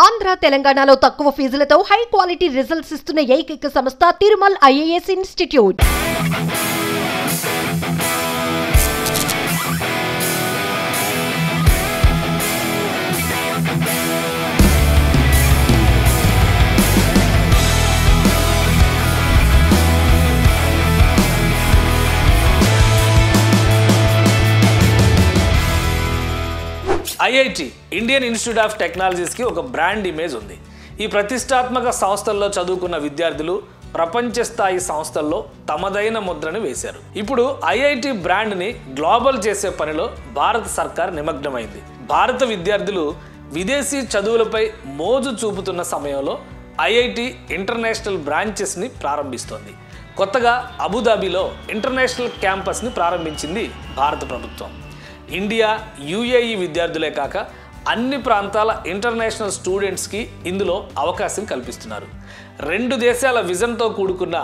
ఆంధ్ర తెలంగాణలో తక్కువ ఫీజులతో high quality results ఇస్తున్న ఏకైక సంస్థ Tirumal IAS institute. IIT Indian institute of టెక్నాలజీస్కి ఒక బ్రాండ్ ఇమేజ్ ఉంది. ఈ ప్రతిష్టాత్మక సంస్థల్లో చదువుకున్న విద్యార్థులు ప్రపంచ స్థాయి సంస్థల్లో తమదైన ముద్రను వేశారు. ఇప్పుడు ఐఐటి బ్రాండ్ని గ్లోబల్ చేసే పనిలో భారత సర్కార్ నిమగ్నమైంది. భారత విద్యార్థులు విదేశీ చదువులపై మోజు చూపుతున్న సమయంలో ఐఐటి ఇంటర్నేషనల్ బ్రాంచెస్ని ప్రారంభిస్తోంది. కొత్తగా అబుదాబిలో ఇంటర్నేషనల్ క్యాంపస్ని ప్రారంభించింది భారత ప్రభుత్వం. ఇండియా, యుఏఈ విద్యార్థులే కాక అన్ని ప్రాంతాల ఇంటర్నేషనల్ స్టూడెంట్స్కి ఇందులో అవకాశం కల్పిస్తున్నారు. 2 దేశాల విజన్తో కూడుకున్న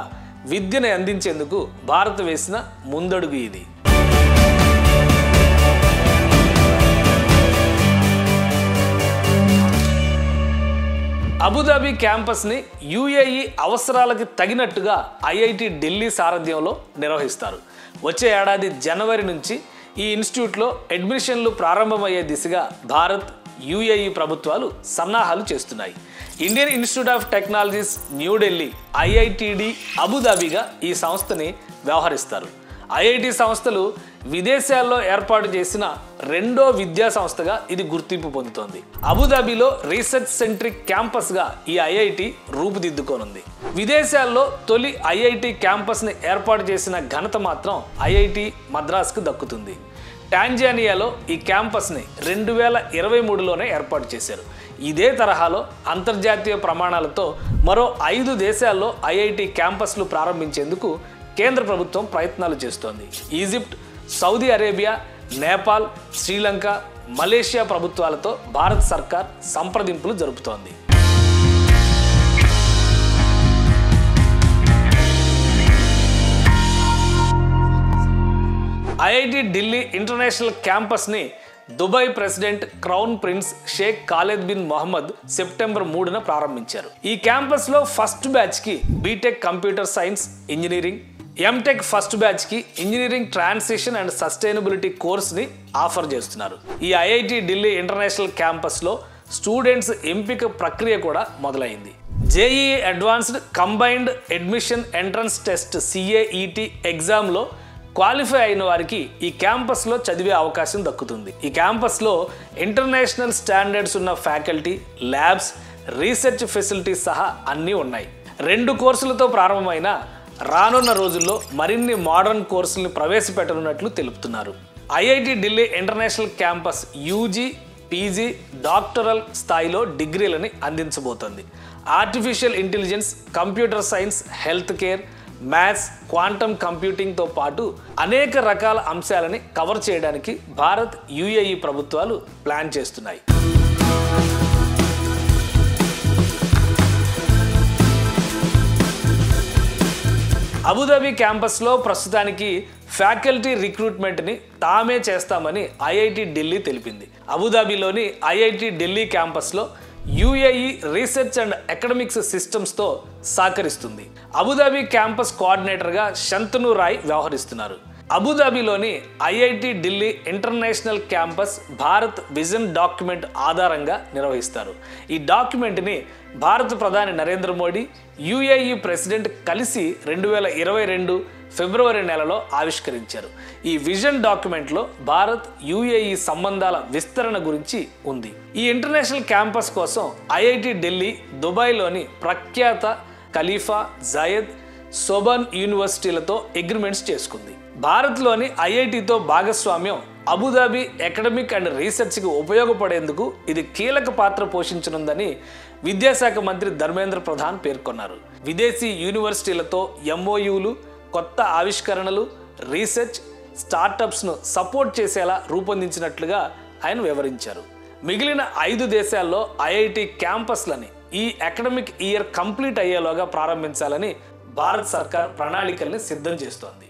విద్యను అందించేందుకు భారత్ వేసిన ముందడుగు ఇది. అబుదాబి క్యాంపస్ని యుఏఈ అవసరాలకి తగినట్టుగా ఐఐటి ఢిల్లీ సారథ్యంలో నిర్వహిస్తారు. వచ్చే ఏడాది జనవరి నుంచి ఈ ఇన్స్టిట్యూట్లో అడ్మిషన్లు ప్రారంభమయ్యే దిశగా భారత్, యుఏఈ ప్రభుత్వాలు సన్నాహాలు చేస్తున్నాయి. Indian institute of technologies New Delhi, IITD అబుదాబిగా ఈ సంస్థని వ్యవహరిస్తారు. ఐఐటి సంస్థలు విదేశాల్లో ఏర్పాటు చేసిన 2వ విద్యా సంస్థగా ఇది గుర్తింపు పొందుతోంది. అబుదాబిలో రీసెర్చ్ సెంట్రిక్ క్యాంపస్గా ఈ ఐఐటి రూపుదిద్దుకోనుంది. విదేశాల్లో తొలి ఐఐటి క్యాంపస్ని ఏర్పాటు చేసిన ఘనత మాత్రం ఐఐటి మద్రాస్కు దక్కుతుంది. టాంజానియాలో ఈ క్యాంపస్ని 2023లోనే ఏర్పాటు చేశారు. ఇదే తరహాలో అంతర్జాతీయ ప్రమాణాలతో మరో 5 దేశాల్లో ఐఐటి క్యాంపస్లు ప్రారంభించేందుకు కేంద్ర ప్రభుత్వం ప్రయత్నాలు చేస్తోంది. Egypt, Saudi Arabia, Nepal, Sri Lanka, Malaysia ప్రభుత్వాలతో భారత సర్కార్ సంప్రదింపులు జరుపుతోంది. ఐఐటి ఢిల్లీ ఇంటర్నేషనల్ క్యాంపస్ని Dubai president crown prince Sheikh Khalid bin Mohammed September 3న ప్రారంభించారు. ఈ క్యాంపస్లో ఫస్ట్ బ్యాచ్కి BTech computer science engineering, MTech first బ్యాచ్కి ఇంజనీరింగ్ ట్రాన్సిషన్ అండ్ సస్టైనబిలిటీ కోర్స్ని ఆఫర్ చేస్తున్నారు. ఈ ఐఐటి ఢిల్లీ ఇంటర్నేషనల్ క్యాంపస్లో స్టూడెంట్స్ ఎంపిక ప్రక్రియ కూడా మొదలైంది. JEE advanced combined admission entrance test CAET ఎగ్జామ్లో క్వాలిఫై అయిన వారికి ఈ క్యాంపస్లో చదివే అవకాశం దక్కుతుంది. ఈ క్యాంపస్లో ఇంటర్నేషనల్ స్టాండర్డ్స్ ఉన్న ఫ్యాకల్టీ, ల్యాబ్స్, రీసెర్చ్ ఫెసిలిటీస్ సహా అన్నీ ఉన్నాయి. 2 కోర్సులతో ప్రారంభమైన రానున్న రోజుల్లో మరిన్ని మోడర్న్ కోర్సుల్ని ప్రవేశపెట్టనున్నట్లు తెలుపుతున్నారు. IIT Delhi international campus UG, PG, doctoral స్థాయిలో డిగ్రీలని అందించబోతోంది. Artificial intelligence, computer science, health care, maths, quantum కంప్యూటింగ్తో పాటు అనేక రకాల అంశాలని కవర్ చేయడానికి భారత్, యుఏఈ ప్రభుత్వాలు ప్లాన్ చేస్తున్నాయి. అబుదాబి క్యాంపస్లో ప్రస్తుతానికి ఫ్యాకల్టీ రిక్రూట్మెంట్ని తామే చేస్తామని ఐఐటి ఢిల్లీ తెలిపింది. అబుదాబిలోని ఐఐటి ఢిల్లీ క్యాంపస్లో యుఏఈ రీసెర్చ్ అండ్ అకాడమిక్స్ సిస్టమ్స్తో సహకరిస్తుంది. అబుదాబి క్యాంపస్ కోఆర్డినేటర్గా శంతను రాయ్ వ్యవహరిస్తున్నారు. అబుదాబిలోని IIT Delhi international campus Bharat vision document ఆధారంగా నిర్వహిస్తారు. ఈ డాక్యుమెంట్ని భారత ప్రధాని నరేంద్ర మోడీ, యుఏఈ ప్రెసిడెంట్ కలిసి 2022 ఫిబ్రవరి నెలలో ఆవిష్కరించారు. ఈ విజన్ డాక్యుమెంట్లో భారత్, యుఏఈ సంబంధాల విస్తరణ గురించి ఉంది. ఈ ఇంటర్నేషనల్ క్యాంపస్ కోసం ఐఐటి ఢిల్లీ దుబాయ్లోని ప్రఖ్యాత ఖలీఫా, జయద్, సోబన్ యూనివర్సిటీలతో అగ్రిమెంట్స్ చేసుకుంది. భారత్లోని ఐఐటితో భాగస్వామ్యం అబుదాబి అకాడమిక్ అండ్ రీసెర్చ్కి ఉపయోగపడేందుకు ఇది కీలక పాత్ర పోషించనుందని విద్యాశాఖ మంత్రి ధర్మేంద్ర ప్రధాన్ పేర్కొన్నారు. విదేశీ యూనివర్సిటీలతో MOUలు, కొత్త ఆవిష్కరణలు, రీసెర్చ్, స్టార్టప్స్ను సపోర్ట్ చేసేలా రూపొందించినట్లుగా ఆయన వివరించారు. మిగిలిన 5 దేశాల్లో ఐఐటి క్యాంపస్లని ఈ అకాడమిక్ ఇయర్ కంప్లీట్ అయ్యేలోగా ప్రారంభించాలని భారత్ సర్కార్ ప్రణాళికల్ని సిద్ధం చేస్తోంది.